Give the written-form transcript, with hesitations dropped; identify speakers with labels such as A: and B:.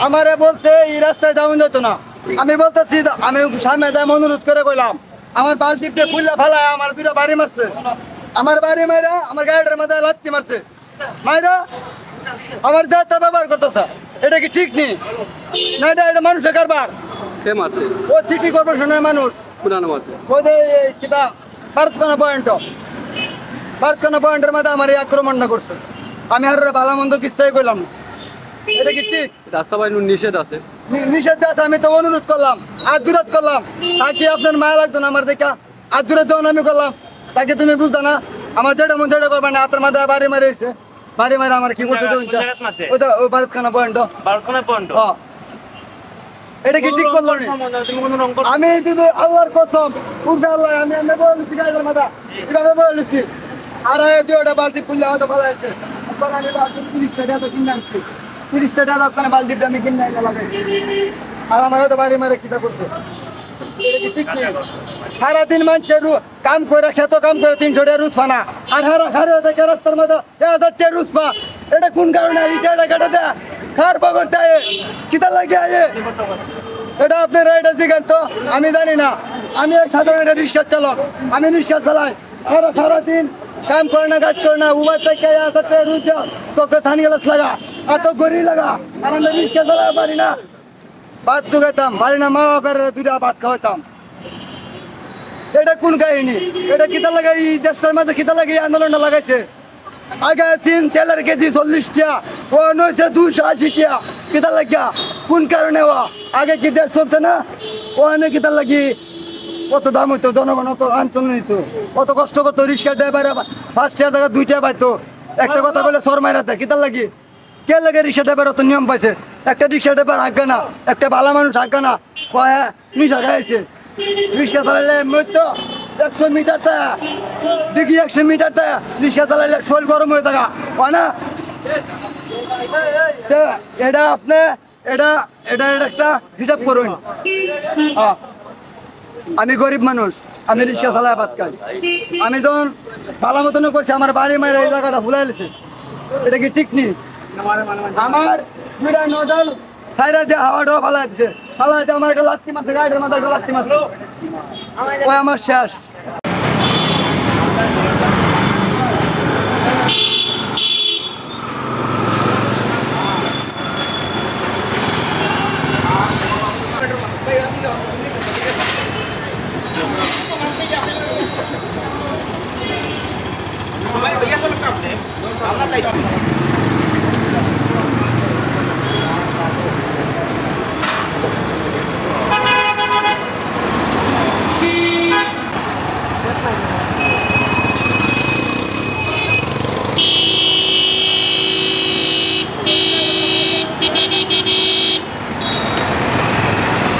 A: আমারে বলছে এই রাস্তায় যাওয়া যেত না। আমি বলতেছি আমি সামনে দাম অনুরোধ করে কইলাম আমার বালতিপটা খুললা ফেলায় আমার দুইটা বাড়ি মারছে। আমার বাড়ি মাইরা আমার গাড়িটার মধ্যে লাত্তি মারছে। মাইরা আমার যাতা ব্যবহার করতেছে। এটা কি ঠিক নেই? না এটা মানুষের কারবার।
B: কে মারছে?
A: ও সিটি কর্পোরেশনের মানুষ।
B: পুরানো মারছে।
A: ওই কিতা ভারতখানা পয়েন্টের মধ্যে আমার এই আক্রমণটা করছে। আমি আর ভালো মন্দ কিস্তায় কইলাম না। এটা কি ঠিক?
B: রাস্তা বাইর নিষেধ আছে।
A: নিষেধ আছে, আমি তো অনুরোধ করলাম, আদুরাত করলাম। তাকে আপনার মায়া লাগতো না আমার দেখা? আদুরাত যখন আমি করলাম তাকে তুমি বুঝতো না? আমার যেটা মন যেটা করবে না, হাতের মাথায় বাড়ি মারিয়েছে। বাড়ি মারে আমার কি করছে? ওই ভারতখানা পয়েন্ট। এটা কি ঠিক করলো? আমি যদি আল্লাহর কসম আল্লাহ আমি বলেছি গাড়ির মাথা কিভাবে বলেছি আর দুটা বালতি খুললে হয়তো ভালো আছে। আমি 30 টাকা কিনে আনছি, 30 টাকা ওখানে বালতিটা আমি কিনে এনে লাগাইছি। আর আমার হয়তো বাড়ি মারে কিটা করছে। সারাদিন মানুষের কাম করে খেত কাম করে 300 টাকা রুজ ফানা আর হারা দেখে রাস্তার মধ্যে 1000 টাকা রুজ পা। এটা কোন কারণে ইটা কাটা দেয় খার পকড়তে কিতা লাগে এটা আপনার এটা জিজ্ঞান তো আমি জানি না। আমি এক সাধারণ একটা রিক্সা চালক, আমি রিক্সা চালাই। সারাদিন কাম করে না কাজ করে না উবার থেকে রুজ চোখে থানি গেলাস লাগা এত গড়ি লাগা আর আমি রিক্সা চালাই পারি না। ভাত চুকাইতাম পারি না, মা বাপের দুইটা ভাত খাওয়াইতাম। এটা কোন কাহিনী? এটা কিতা লাগে এই দেশটার মধ্যে কিতা লাগে এই আন্দোলনটা লাগাইছে? আগে তেলের কেজি 40 টাকা, ও নইছে 280 টাকা। কিতা লাগিয়া কোন কারণে? ও আগে কি দেশ চলছে না? ও এনে কিতা লাগি কত দাম হইতো, জনগণ অত অঞ্চল নিত, কত কষ্ট করতো। রিক্সা ড্রাইভার 5 টাকা 2 টাকা পাইতো। একটা কথা বলে সর মাইরা দেয়। কিতা লাগি কে লাগে রিক্সা ড্রাইভার অত নিয়ম পাইছে? একটা রিক্সা ড্রাইভার আজ্ঞা না, একটা ভালো মানুষ আজ্ঞা না, কয়ে নিশা খাইছে। রিক্সা চালাইলে মৃত্যু 100 মিটার টাকা দেখি 100 মিটার টাকা রিক্সা চালাইলে শরীর গরম হয়ে থাকা হয় না? এটা আপনি এটা একটা হিসাব করুন। আমি গরিব মানুষ, আমি রিক্সা চালাই ভাত খাই। আমি যখন ভালো মতন করছি আমার বাড়ি মায়ের এই জায়গাটা ভুলাই গেছে। এটা কি ঠিক নেই? আমার দুইটা নজল সাইরা দিয়ে হাওয়া ডোয়া ফালাই দিছে। ফালাই দিয়ে আমার একটা লাত্তি মারছে, গাড়ির মাথা একটা লাত্তি মারছে। ওই আমার শেষ।
C: हमारे भैया से लगता है